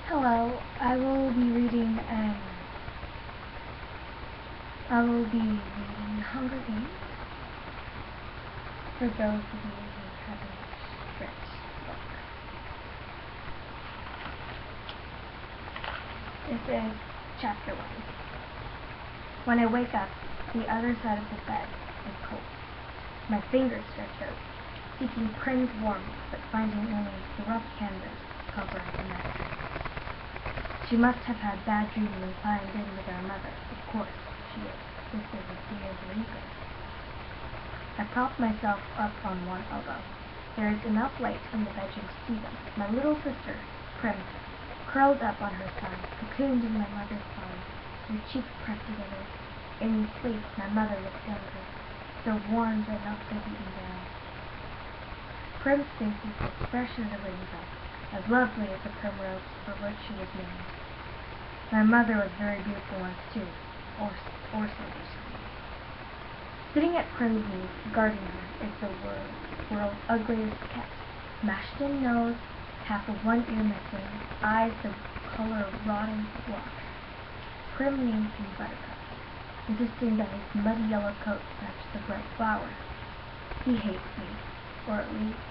Hello, I will be reading Hunger Games for those of you who haven't read the book. This is chapter 1. When I wake up, the other side of the bed is cold. My fingers stretch out, seeking Prim's warmth, but finding only the rough canvas covering the mattress. She must have had bad dreams and climbed in with our mother. Of course, she is. This is as near as legal. I prop myself up on one elbow. There is enough light in the bedroom to see them. My little sister, Prim, curled up on her side, cocooned in my mother's arms, her cheeks pressed together. In sleep, my mother looked younger, so worn but not so beaten down. Prim's face was as fresh as a rainbow, as lovely as the primrose for which she was named. My mother was very beautiful once too, or so they say. Sitting at Prim's knees, guarding her, is the world's ugliest cat. Smashed-in nose, half of one ear missing, eyes the color of rotting rocks. Prim named him Buttercup, insisting that his muddy yellow coat matched the bright flowers. He hates me, or at least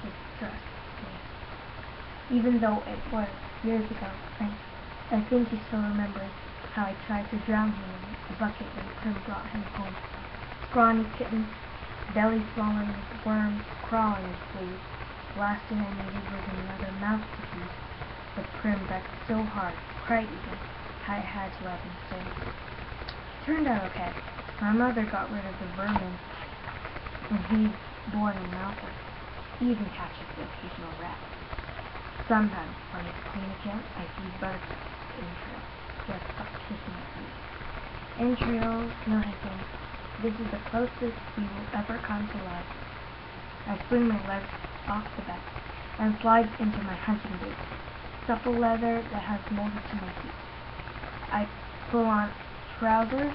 distrusts me. Even though it was years ago, I think he still remembers how I tried to drown him in a bucket when Prim brought him home. Scrawny kitten, belly swollen with worms, crawling his sleeves. The last thing I needed was another mouth to feed. But Prim begged so hard, cried even, I had to let him stay. Turned out okay. My mother got rid of the vermin when he's born in mountain. He even catches the occasional rat. Sometimes, on his ponytail, I feed Buttercup entrails. He has stopped hissing at me. Entrails, no hissing. This is the closest we will ever come to love. I swing my legs off the bed and slide into my hunting boots, supple leather that has molded to my feet. I pull on trousers,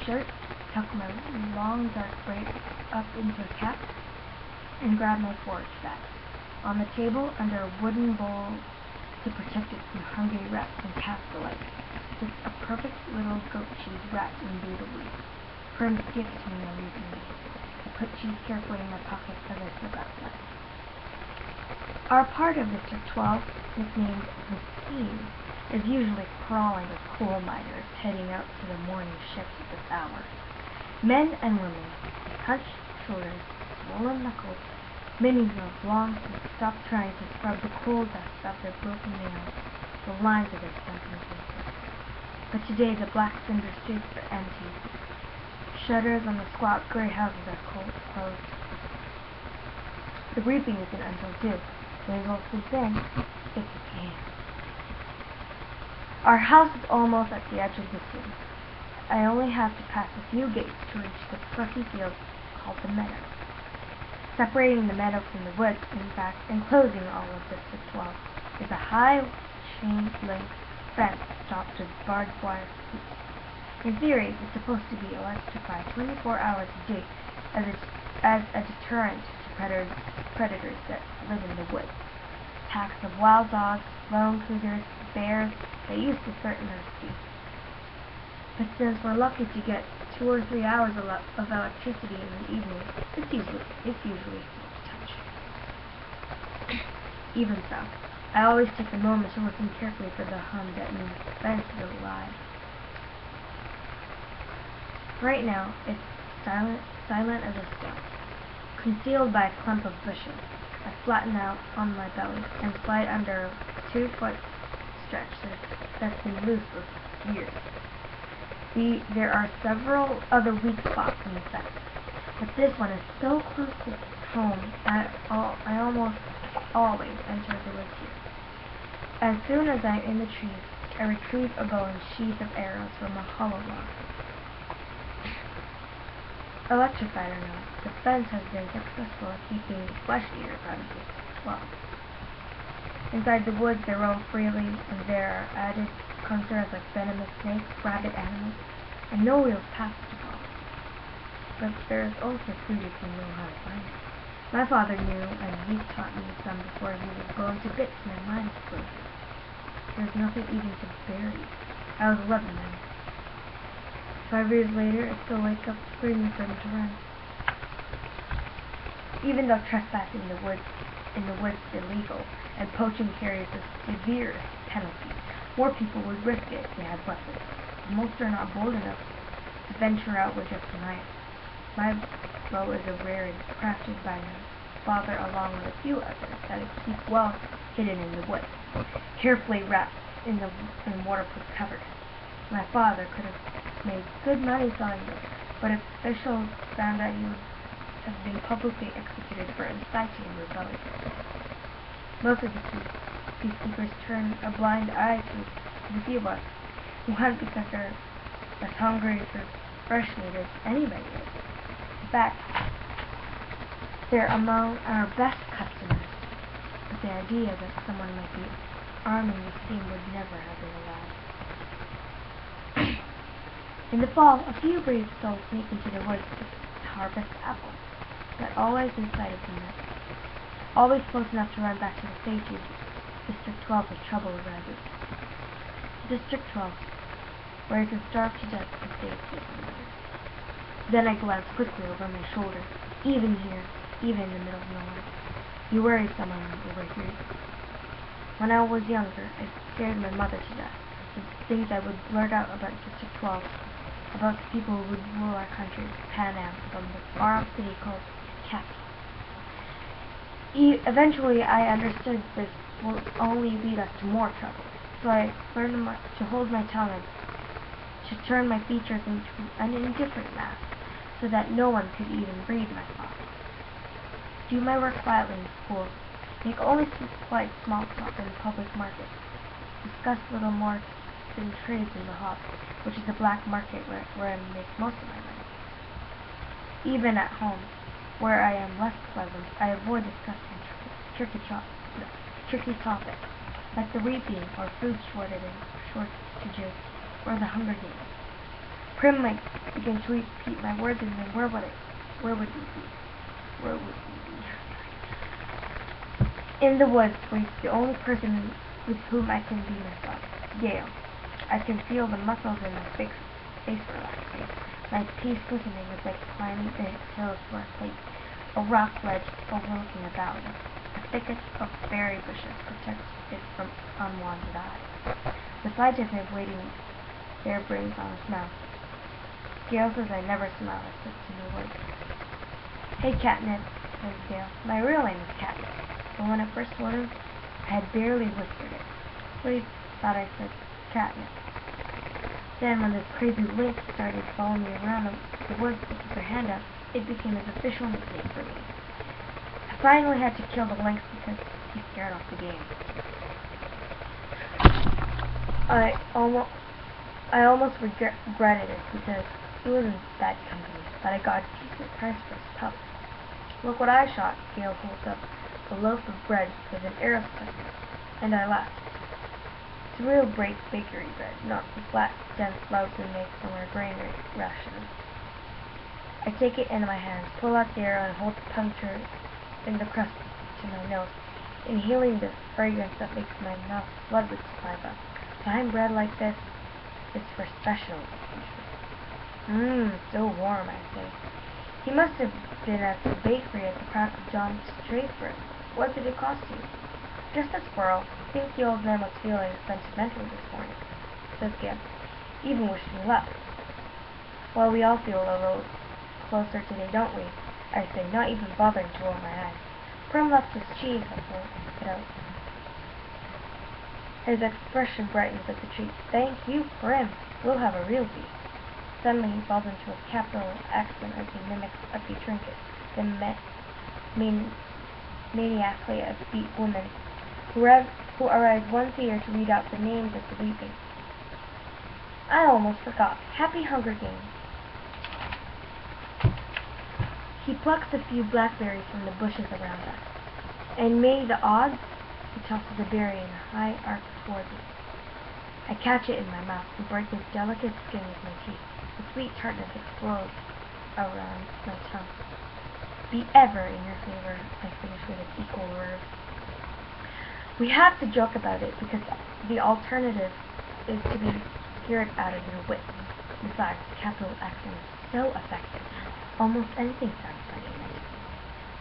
shirt, tuck my long dark braids up into a cap, and grab my forage bag. On the table, under a wooden bowl to protect it from hungry rats and cats alike, sits a perfect little goat cheese wrapped in Buddha weed. Prim gives to me uneasily. I put cheese carefully in my pocket as I slip outside. Our part of District 12, nicknamed the Steam, is usually crawling with coal miners heading out to the morning shifts at this hour. Men and women, hunched shoulders, swollen knuckles, many who have long since stopped trying to scrub the coal dust off their broken nails, the lines of their sunken faces. But today the black cinder streets are empty. Shutters on the squat gray houses are closed. The reaping isn't until 2. They will sleep in if you can. Our house is almost at the edge of the city. I only have to pass a few gates to reach the fluffy field called the meadow. Separating the meadow from the woods, in fact, enclosing all of District 12, is a high chain-link fence topped with barbed wire hoops. In theory, it's supposed to be electrified 24 hours a day as a deterrent to predators that live in the woods. Packs of wild dogs, lone cougars, bears, they used to threaten our speed. But since we're lucky to get 2 or 3 hours of electricity in the evening, it's usually safe to touch. Even so, I always take a moment to listen carefully for the hum that means the fence is alive. Right now, it's silent as a stone. Concealed by a clump of bushes, I flatten out on my belly and slide under a 2-foot stretch that's been loose for years. There are several other weak spots in the fence, but this one is so close to home I almost always enter the woods here. As soon as I'm in the trees, I retrieve a bow and sheath of arrows from a hollow log. Electrified or not, the fence has been successful at keeping the flesh eaters out of District 12. Inside the woods they roam freely, and there are added concerns like venomous snakes, rabid animals, and no real paths to follow. But there is also food if you know how to find it. My father knew, and he taught me some before he was blown to bits in a mine explosion. there's nothing even to bury. I was 11 then. 5 years later, I still wake up screaming for him to run. Even though trespassing in the woods is illegal and poaching carries the severest penalty, more people would risk it if they had weapons. Most are not bold enough to venture out with just a knife. My bow is a rarity, crafted by my father along with a few others that keep well hidden in the woods, carefully wrapped in waterproof covers. My father could have made good money selling them, but officials found that he would have been publicly executed for inciting rebellion. Most of the peacekeepers turn a blind eye to the few of us who hunt because they're as hungry for fresh meat as anybody is. In fact, they're among our best customers, but the idea that someone might be arming this team would never have been allowed. In the fall, a few brave souls sneak into the woods to harvest apples, but always in sight of the net. Always close enough to run back to the safety of District 12 if trouble arises. District 12, where you can starve to death if they escape from there. Then I glance quickly over my shoulder. Even here, even in the middle of nowhere, you worry someone overhears. When I was younger, I scared my mother to death. The things I would blurt out about District 12, about the people who would rule our country, Pan Am, from the far-off city called Capital. Eventually, I understood this will only lead us to more trouble, so I learned to hold my tongue and to turn my features into an indifferent mask, so that no one could even read my thoughts. Do my work quietly in school, make only slight small talk in the public market, discuss little more than trades in the hop, which is the black market where I make most of my money. Even at home, where I am less pleasant, I avoid discussing tricky topics, like the reaping or food shortages or the Hunger Games. Prim might begin to repeat my words, and then where would we be? In the woods waits the only person with whom I can be myself, Gale. I can feel the muscles in my face relaxing, my teeth glistening as I climb the hills to our place, a rock ledge overlooking a valley. A thicket of berry bushes protects it from unwanted eyes. The sight of him waiting there brings on a smile. Gale says I never smile at sits in the woods. Hey, Catnip, says Gale. My real name is Catnip, but when I first told him, I had barely whispered it, so he thought I said Catnip. Then when this crazy lynx started following me around the woods with her hand up, it became his official nickname for me. I finally had to kill the lynx because he scared off the game. I almost regretted it because he was in bad company, but I got a decent price for his pup. Look what I shot, Gale holds up a loaf of bread with an arrow stuck in it, and I laughed. It's real bakery bread, not the flat, dense loaves we make from our grain rations. I take it into my hands, pull out the arrow, and hold the puncture in the crust to my nose, inhaling the fragrance that makes my mouth flood with saliva. Fine bread like this is for special occasions. So warm, I say. He must have been at the bakery at the crack of dawn straight for it. What did it cost you? Just a squirrel. I think the old man was feeling sentimental this morning, says Gale. Even wished me luck. Well, we all feel a little closer today, don't we? I say, not even bothering to roll my eyes. Prim left his cheese, I pull it out. His expression brightens at the treat. Thank you, Prim. We'll have a real feast. Suddenly he falls into a capital accent as he mimics ugly trinket, then maniacally upbeat women who arise once a year to read out the names of the weeping. I almost forgot. Happy Hunger Games. He plucks a few blackberries from the bushes around us, and may the odds, he tosses a berry in a high arc toward me. I catch it in my mouth and break its delicate skin with my teeth. The sweet tartness explodes around my tongue. Be ever in your favor, I finish with an equal word. We have to joke about it because the alternative is to be scared out of your wits. Besides, capital accent is so effective. Almost anything sounds funny.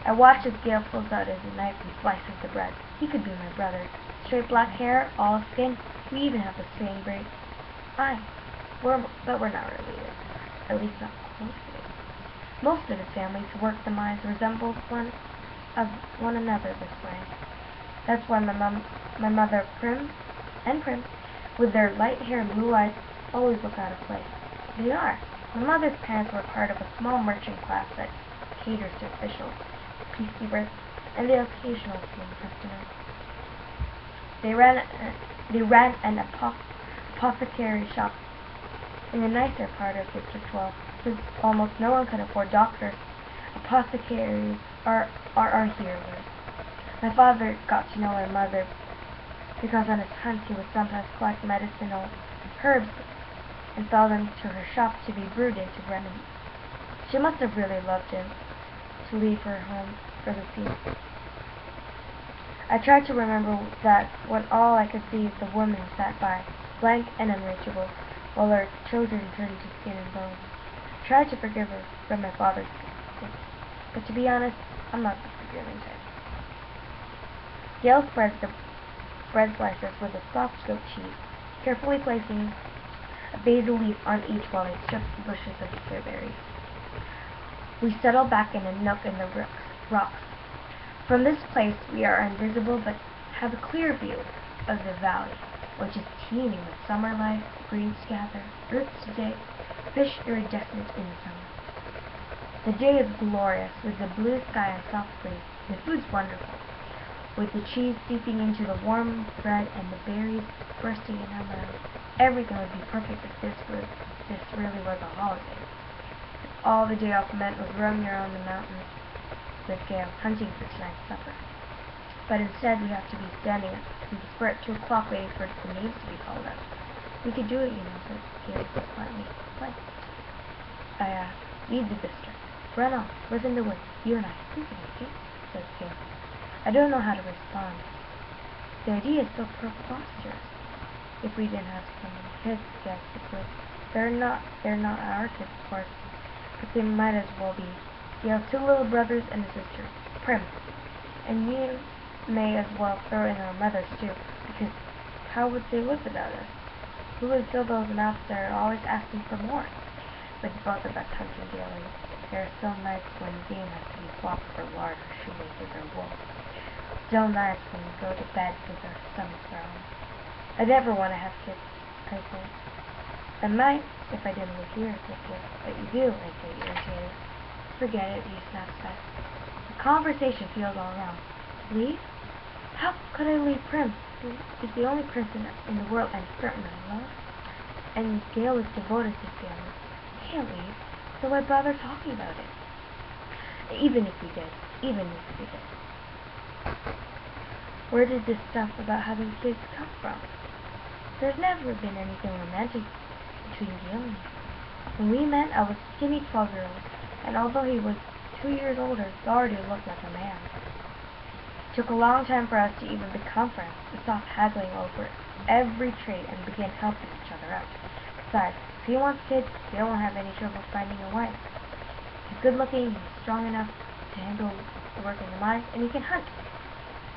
I watch as Gale pulls out his knife and slices the bread. He could be my brother. Straight black hair, olive skin. We even have the same braid. But we're not related. At least not closely. Most of his family's work the mines resembles one another this way. That's why my mother, Prim, with their light hair and blue eyes, always look out of place. They are. My mother's parents were part of a small merchant class that caters to officials, peacekeepers, and the occasional paying customer. They ran an apothecary shop in the nicer part of District 12. Since almost no one could afford doctors, apothecaries are our heroes. My father got to know my mother because on his hunts he would sometimes collect medicinal herbs and sell them to her shop to be brewed into remedies. She must have really loved him to leave her home for the sea. I tried to remember that when all I could see is the woman who sat by, blank and unreachable, while her children turned to skin and bone. I tried to forgive her for my father's sake, but to be honest, I'm not the forgiving type. Gail spreads the bread slices with a soft goat cheese, carefully placing a basil leaf on each while he strips the bushes of strawberries. We settle back in a nook in the rocks. From this place we are invisible but have a clear view of the valley, which is teeming with summer life, greens to gather, roots to dig, fish iridescent in the summer. The day is glorious, with the blue sky and soft breeze. The food's wonderful, with the cheese seeping into the warm bread and the berries bursting in our mouths. Everything would be perfect if this really was a holiday. All the day off meant was roaming around the mountains with Gale, hunting for tonight's supper. But instead we have to be standing in the square at 2 o'clock waiting for the names to be called out. We could do it, you know, said Gale slightly. What? I asked. Leave the district. Run off. Live in the woods. You and I. We can make it, said Gale. I don't know how to respond. The idea is so preposterous. If we didn't have some kids, Gale quickly. They're not our kids, of course, but they might as well be. Gale's 2 little brothers and a sister, Prim. And we may as well throw in our mothers, too, because how would they live without us? Who would fill those mouths that are always asking for more? With both of us hunting daily, there are still nights when game has to be swapped for lard or shoelaces or wool. Still nights when we go to bed because our stomachs growling. I never want to have kids, I said. I might if I didn't live here, said Gale. But you do, I said, irritated. Forget it, he snaps back. The conversation feels all wrong. Leave? How could I leave Prim, who is the only person in the world I'm certain I love? And Gale is devoted to his family. I can't leave, so why bother talking about it? Even if we did. Where did this stuff about having kids come from? There's never been anything romantic between Gale and me. When we met, I was a skinny 12-year-old, and although he was 2 years older, he already looked like a man. It took a long time for us to even become friends. We stopped haggling over every trait and began helping each other out. Besides, if he wants kids, they won't have any trouble finding a wife. He's good-looking, he's strong enough to handle the work in the mines, and he can hunt.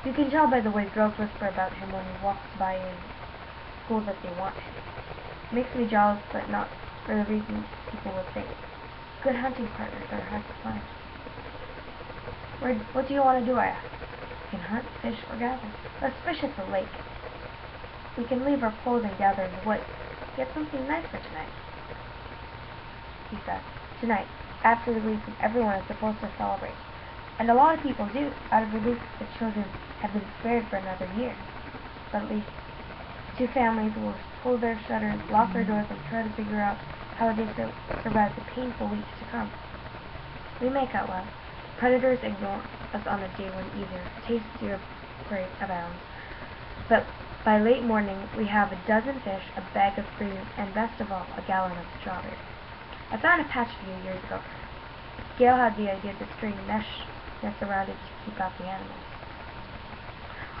You can tell by the way girls whisper about him when he walks by in school that they want him. It makes me jealous, but not for the reasons people would think. Good hunting partners are hard to find. What do you want to do, I asked. We can hunt, fish, or gather. Let's fish at the lake. We can leave our clothes and gather in the woods. Get something nice for tonight, he said. Tonight, after the reason everyone is supposed to celebrate. And a lot of people do, out of relief that the children have been spared for another year. But at least 2 families will pull their shutters, lock their doors, and try to figure out how they survive the painful weeks to come. We make out well. Predators ignore us on a day when either tastier prey abounds. But by late morning, we have a dozen fish, a bag of cream, and best of all, a gallon of strawberries. I found a patch a few years ago. Gale had the idea to string mesh nets around it to keep out the animals.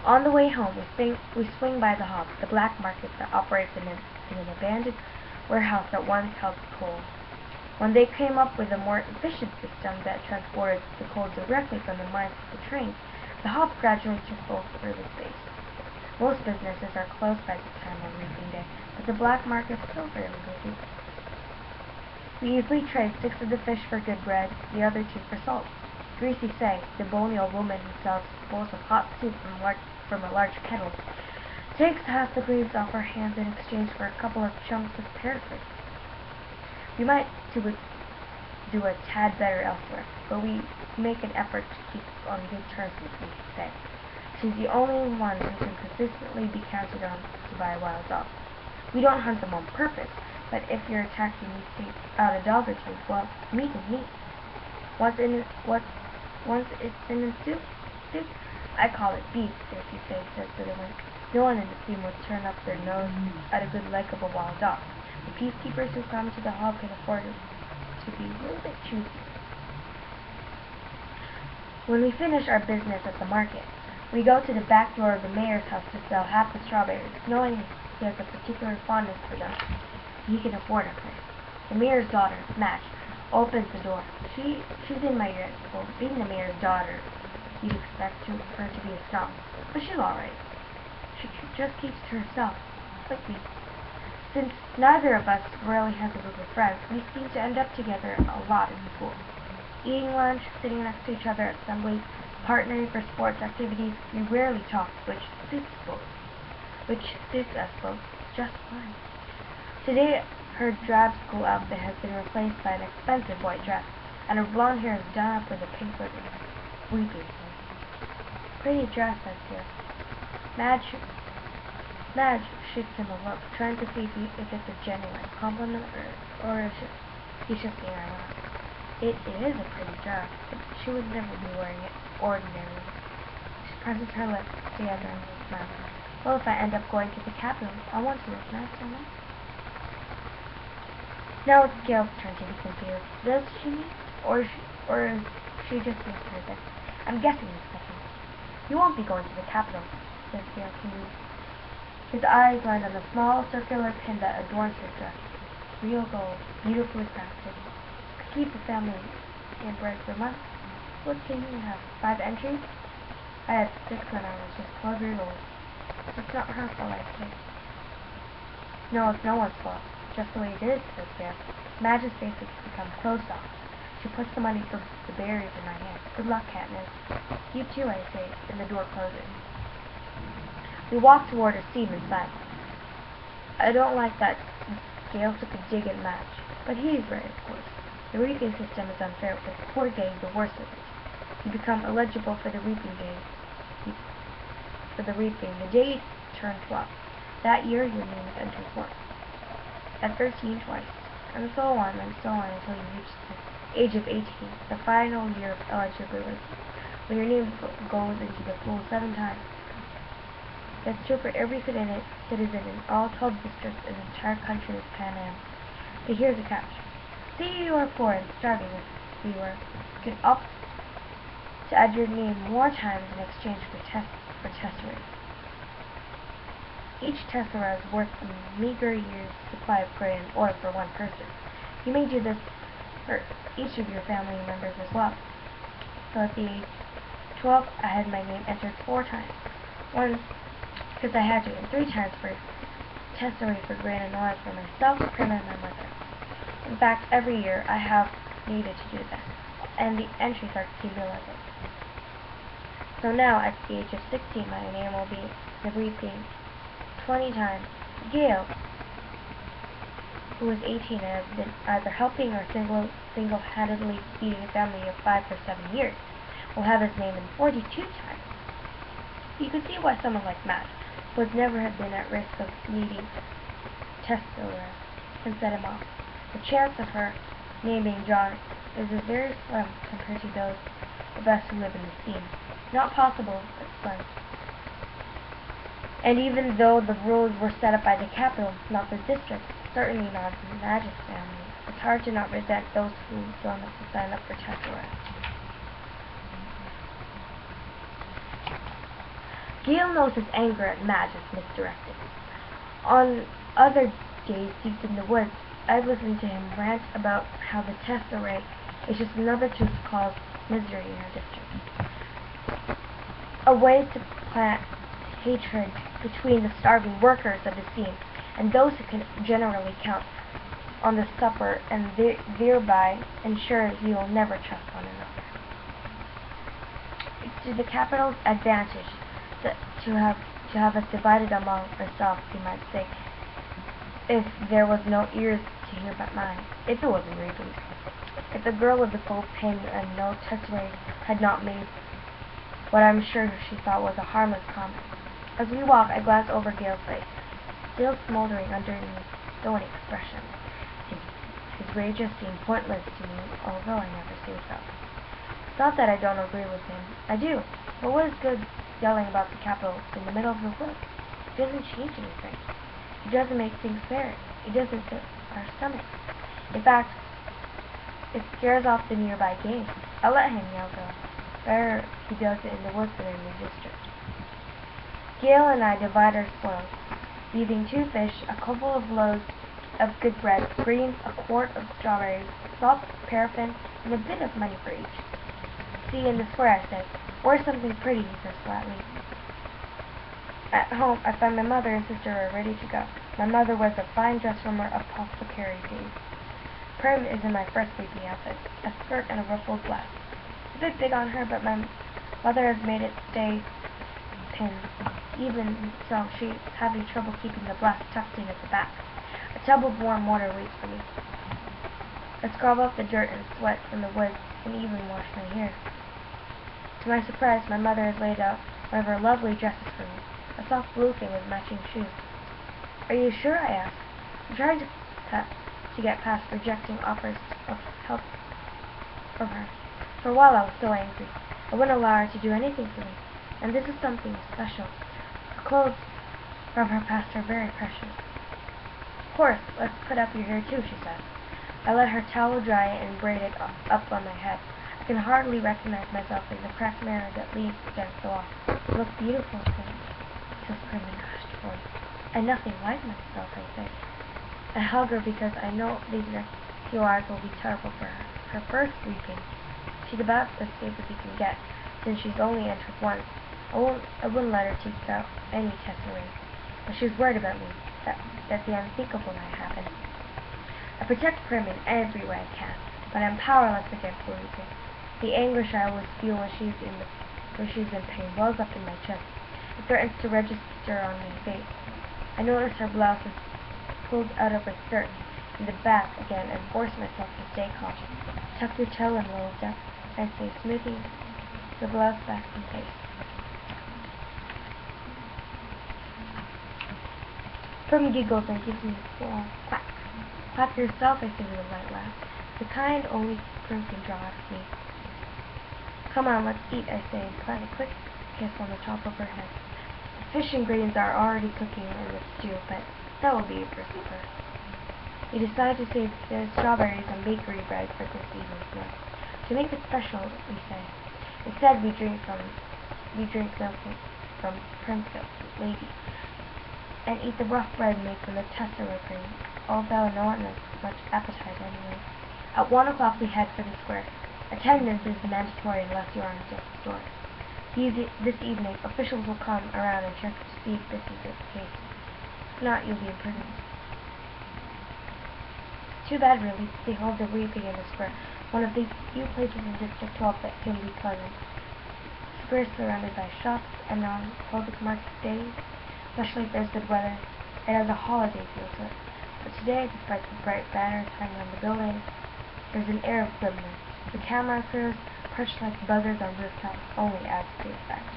On the way home, we swing by the hub, the black market that operates in an abandoned warehouse that once held coal. When they came up with a more efficient system that transported the coal directly from the mines to the trains, the hub gradually took over the space. Most businesses are closed by this time on reaping day, but the black market is still fairly busy. We usually trade 6 of the fish for good bread, the other 2 for salt. Greasy Say, the bony old woman who sells bowls of hot soup from a large kettle, takes half the greaves off our hands in exchange for a couple of chunks of parrot. We might do a tad better elsewhere, but we make an effort to keep on good terms with Greasy Say. She's the only one who can consistently be counted on to buy wild dogs. We don't hunt them on purpose, but if you're attacking me to take out a dog or 2, well, meat is meat. Once it's in a soup, I call it beef, Greasy Say says to the wind. No one in the team would turn up their nose at a good leg of a wild dog. The peacekeepers who come to the hub can afford to be a little bit choosy. When we finish our business at the market, we go to the back door of the mayor's house to sell half the strawberries, knowing he has a particular fondness for them. He can afford our place. The mayor's daughter, Madge, opens the door. She's in my grade school. Being the mayor's daughter, you'd expect her to be a snob, but she's all right. She just keeps to herself, like me. Since neither of us really has a group of friends, we seem to end up together a lot in school. Eating lunch, sitting next to each other at assemblies, partnering for sports activities. We rarely talk, which suits us both just fine. Today, her drab school outfit has been replaced by an expensive white dress, and her blonde hair is done up with a pink ribbon. Weeping. Pretty dress, I fear. Madge shoots him a look, trying to see if it's a genuine compliment or if he's just being ironic. It is a pretty dress, but she would never be wearing it ordinarily. She presses her lips together and smiles. Well, if I end up going to the Capitol, I want to look nice, don't I? Now it's Gail's turn to be confused. Does she mean? Or is she just being perfect? I'm guessing the second. You won't be going to the Capitol, says Gail to me. His eyes land on the small circular pin that adorns her dress. Real gold, beautifully crafted. Could keep the family in bread for months. What can you have? 5 entries? I had 6 when I was just 12 years old. It's not her fault, I say. No, it's no one's fault. Just the way it is, says Gail. Madge's face has become so soft. She puts the money for the berries in my hand. Good luck, Katniss. You too, I say, and the door closes. We walk toward her seat in silence. I don't like that Gail took a dig at Madge, but he's right, of course. The reaping system is unfair, but poor Gay is the worst of it. You become eligible for the reaping the day you turn 12. That year, your name is entered once. At 13, twice. And so on until you reach the age of 18, the final year of eligibility, when your name goes into the pool 7 times. That's true for every citizen in all 12 districts in the entire country of Pan Am. But here's a catch. Say you are poor and starving as we were. You can opt to add your name more times in exchange for tesseras. Each tessera is worth a meager year's supply of grain and oil for one person. You may do this for each of your family members as well. So at the age 12, I had my name entered 4 times. Once because I had to, and 3 times for tesserae for grain and oil for myself, Prim, and my mother. In fact, every year I have needed to do this, and the entries are cumulative. So now, at the age of 16, my name will be the reaping 20 times. Gail, who is 18 and has been either helping or single-handedly feeding a family of 5 for 7 years, will have his name in 42 times. You can see why someone like Matt would never have been at risk of needing tessera can set him off. The chance of her name being John is very slim compared to those of us who live in the scene. Not possible, but slim. And even though the rules were set up by the capital, not the district, certainly not the Magic family, it's hard to not resent those who don't have to sign up for tessera. Gale knows his anger at Madge is misdirected. On other days deep in the woods, I've listened to him rant about how the tesserae is just another tool to cause misery in our district. A way to plant hatred between the starving workers of the scene and those who can generally count on the supper and thereby ensure you will never trust one another. It's to the capital's advantage to have us divided among ourselves, you might say, if there was no ears to hear but mine, if it wasn't reaping. If the girl with the gold pin and no tesserae had not made what I'm sure she thought was a harmless comment. As we walk, I glance over Gale's face, still smoldering underneath stony expression. His rage seemed pointless to me, although I never say so. It's not that I don't agree with him. I do. But what is good yelling about the capital in the middle of the woods? It doesn't change anything. It doesn't make things fair. It doesn't fit our stomachs. In fact, it scares off the nearby game. I'll let him yell though. Better he does it in the woods than in the district. Gale and I divide our spoils, leaving 2 fish, a couple of loaves of good bread, greens, a quart of strawberries, salt, paraffin, and a bit of money for each. See, in the square, I said. Or something pretty, he says flatly. At home, I find my mother and sister are ready to go. My mother wears a fine dress from her apothecary days. Prim is in my first sleeping outfit, a skirt and a ruffled blouse. It's a bit big on her, but my mother has made it stay pinned. Even so, she's having trouble keeping the blouse tucked in at the back. A tub of warm water waits for me. I scrub off the dirt and sweat from the woods and even wash my hair. To my surprise, my mother has laid out one of her lovely dresses for me, a soft blue thing with matching shoes. Are you sure? I asked. I'm trying to get past rejecting offers of help from her. For a while I was so angry. I wouldn't allow her to do anything for me. And this is something special. Her clothes from her past are very precious. Of course, let's put up your hair too, she said. I let her towel dry and braid it up on my head. I can hardly recognize myself in the cracked mirror that leans against the wall. You look beautiful, says Prim in a hushed voice. I'm nothing like myself, I say. I hug her because I know these next few hours will be terrible for her. Her first weeping. She's about as safe as you can get, since she's only entered once. I wouldn't let her take out any tesserae, but she's worried about me, that the unthinkable might happen. I protect Prim in every way I can, but I'm powerless against the weeping. The anguish I always feel when she's in pain wells up in my chest. It threatens to register on my face. I notice her blouse is pulled out of her skirt in the back again and force myself to stay cautious. Tuck your toe in, little duck, I say, smoothing the blouse back in place. Prim giggles and gives me a small quack. Quack yourself, I say with a light laugh. The kind only Prim can draw out of me. Come on, let's eat, I say, and plant a quick kiss on the top of her head. The fish and greens are already cooking in the stew, but that will be it for supper. We decide to save the strawberries and bakery bread for this evening's meal. To make it special, we say. Instead, we drink milk from Prim's lady, and eat the rough bread made from the tesserae grain, although no one has much appetite anyway. At 1 o'clock we head for the square. Attendance is mandatory unless you are on death's door. This evening, officials will come around and check to see if this is the case. If not, you'll be imprisoned. Too bad, really. They hold the reaping in the square, one of the few places in District 12 that can be pleasant. The square is surrounded by shops, and on public market days, especially if there's good weather, it has a holiday feel to it. But today, despite the bright banners hanging on the building, there's an air of grimness. The camera crews, perched like buzzards on rooftops, only adds to the effect.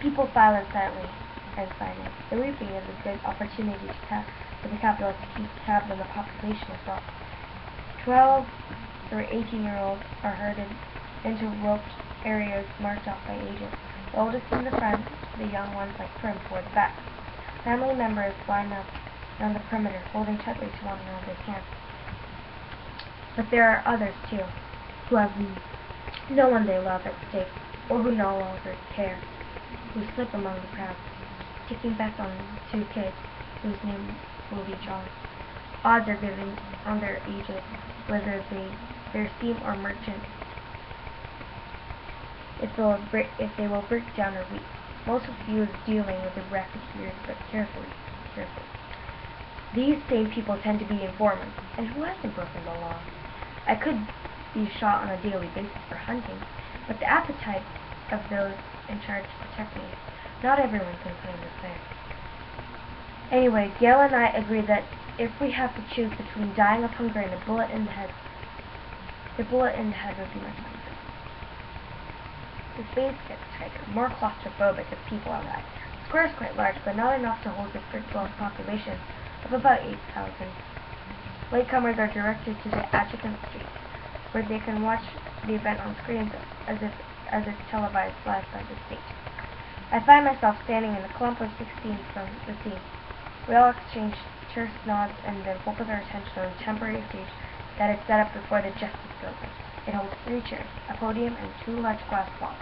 People file in silently and silent. The reaping is a good opportunity for the capital to keep tabs on the population as well. 12 or 18-year-olds are herded into roped areas marked off by agents. The oldest in the front, the young ones like Prim toward the back. Family members line up on the perimeter, holding tightly to one another's hands. But there are others, too, who have no one they love at stake, or who no longer care. who slip among the crowd, taking bets on 2 kids whose name will be John. Odds are given on their ages, whether they're steam or merchant, if they will break down or weep. Most refuse, dealing with the racketeers, but carefully. These same people tend to be informants, and who hasn't broken the law? I could be shot on a daily basis for hunting, but the appetite of those in charge protect me. Not everyone can claim the same. Anyway, Gail and I agreed that if we have to choose between dying of hunger and a bullet in the head would be much quicker. The space gets tighter, more claustrophobic as people arrive. The square is quite large, but not enough to hold the Fritz population of about 8,000. Latecomers are directed to the adjacent street, where they can watch the event on screens as if televised live by the state. I find myself standing in a clump of 16 from the scene. We all exchange terse nods and then focus our attention on a temporary stage that is set up before the Justice Building. It holds 3 chairs, a podium, and 2 large glass walls,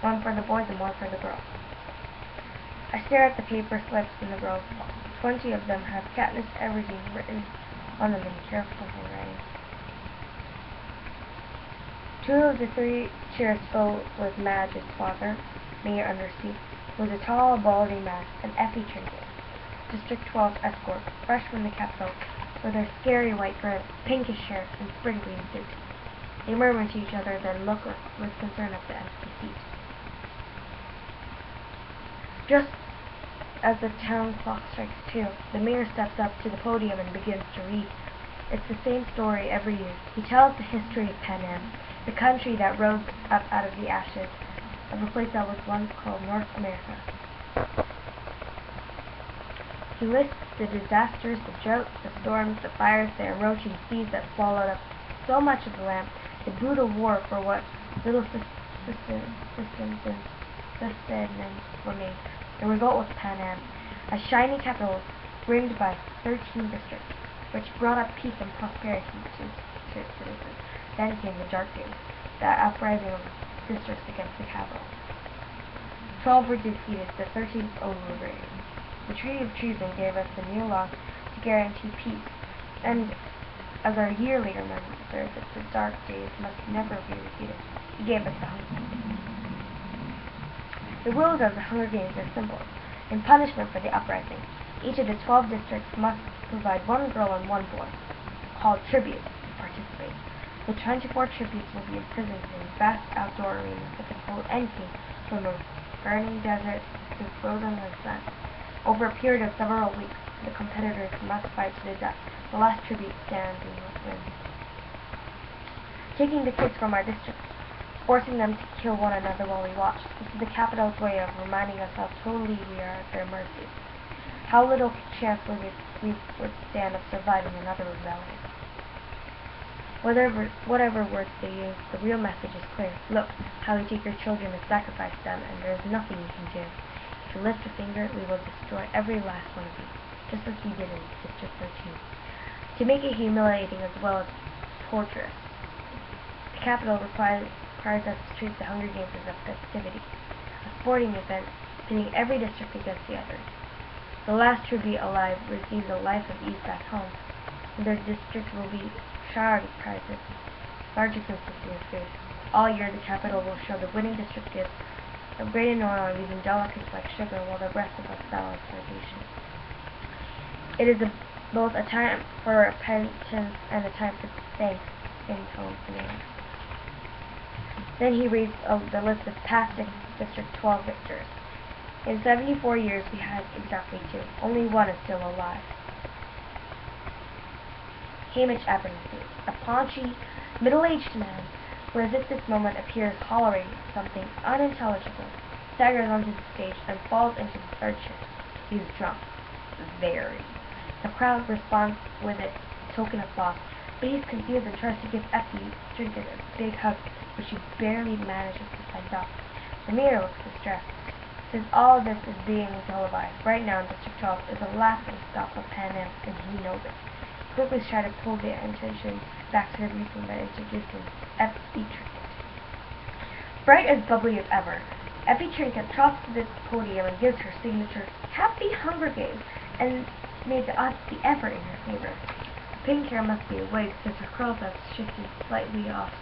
one for the boys and one for the girls. I stare at the paper slips in the girls' wall. 20 of them have Katniss Everdeen written on them in careful handwriting. 2 of the 3 chairs fill with Madge, his father, Mayor Undersea, with a tall, balding mask, and Effie Trinket, District 12 escort, fresh from the capital, with her scary white dress, pinkish hair, and sprinkling suit. They murmur to each other, then look with concern at the empty seat. Just as the town clock strikes 2, the mayor steps up to the podium and begins to read. It's the same story every year. He tells the history of Panem, the country that rose up out of the ashes of a place that was once called North America. He lists the disasters, the droughts, the storms, the fires, the erosion seas that swallowed up so much of the land, the brutal war for what little sustenance remained. The result was Panem, a shiny capital ringed by 13 districts, which brought up peace and prosperity to its citizens. Then came the dark days, the uprising of districts against the capital. 12 were defeated, the 13th overrated. The Treaty of Treason gave us a new law to guarantee peace, and as our yearly reminder that the dark days must never be repeated, he gave us the Hunger Games. The rules of the Hunger Games are simple. In punishment for the uprising, each of the 12 districts must provide 1 girl and 1 boy, called tributes, to participate. The 24 tributes will be imprisoned in vast outdoor arenas with the cold anything from a burning desert to frozen in the sun. Over a period of several weeks, the competitors must fight to the death. The last tribute stands in the ring. Taking the kids from our districts, forcing them to kill one another while we watch. This is the capital's way of reminding us how totally we are at their mercy. How little chance we would stand of surviving another rebellion. Whatever words they use, the real message is clear. Look, how we take your children and sacrifice them, and there is nothing you can do. If you lift a finger, we will destroy every last one of you, just as we did in District 13. To make it humiliating as well as torturous, the capital requires us to treat the Hunger Games as a festivity, a sporting event pitting every district against the others. The last tribute alive receives a life of ease back home, and their district will be showered with prizes, larger consistency of food. All year the capital will show the winning district gifts of grain and oil and even delicacies like sugar, while the rest of us battle in starvation. It is both a time for repentance and a time for thanks, intones the mayor. Then he reads the list of past District 12 victors. In 74 years we had exactly 2. Only 1 is still alive. Hamish Abernathy, a paunchy, middle-aged man, who as if this moment appears hollering something unintelligible, staggers onto the stage and falls into the 3rd chair. He is drunk. Very. The crowd responds with a token applause, but he's confused and tries to give Effie Trinket a big hug, but she barely manages to fend off. The mayor looks distressed. Since all this is being televised, right now in District 12 is a laughing stock of Panem, and he knows it. He quickly tries to pull the attention back to the reason by introducing Effie Trinket. Bright as bubbly as ever, Effie Trinket trots to this podium and gives her signature "Happy Hunger Games" and made the odds the effort in her favor. The pink hair must be a wig, since her curls have shifted slightly off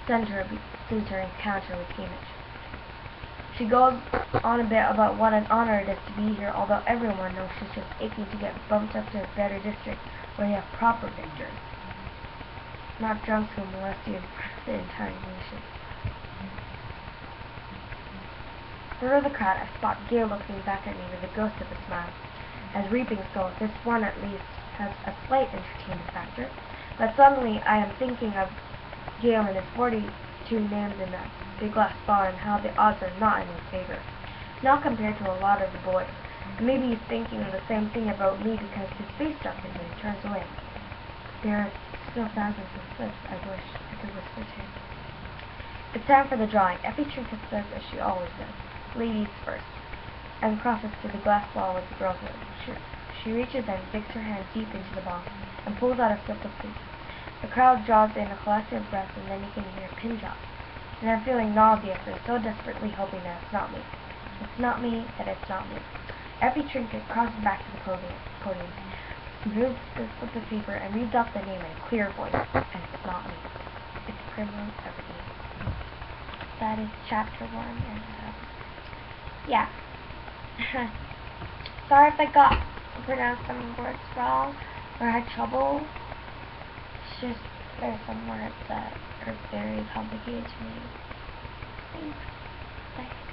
center since her encounter with Hamish. She goes on a bit about what an honor it is to be here, although everyone knows she's just aching to get bumped up to a better district where they have proper victors, not drunks who molest the entire nation. Through the crowd, I spot Gale looking back at me with the ghost of a smile. As reaping skulls, this one at least has a slight entertainment factor, but suddenly I am thinking of Gale and his 42 names in that big glass ball and how the odds are not in his favor, not compared to a lot of the boys. And maybe he's thinking the same thing about me because his face darkens and he turns away. There are still thousands of slips I wish I could whisper to him. It's time for the drawing. Effie Trinket says as she always does, "Ladies first," and crosses to the glass ball with the girls. She reaches and digs her hand deep into the ball and pulls out a slip of paper. The crowd draws in a collective breath, and then you can hear a pin drop. And I'm feeling nauseous and so desperately hoping that it's not me. It's not me, that it's not me. Effie Trinket crosses back to the podium, moves the slip of paper, and reads off the name in a clear voice. And it's not me. It's Primrose Evergreen. That is chapter 1, and yeah. Sorry if I pronounced some words wrong or had trouble. It's just there's some words that are very complicated to me. Thanks. Bye.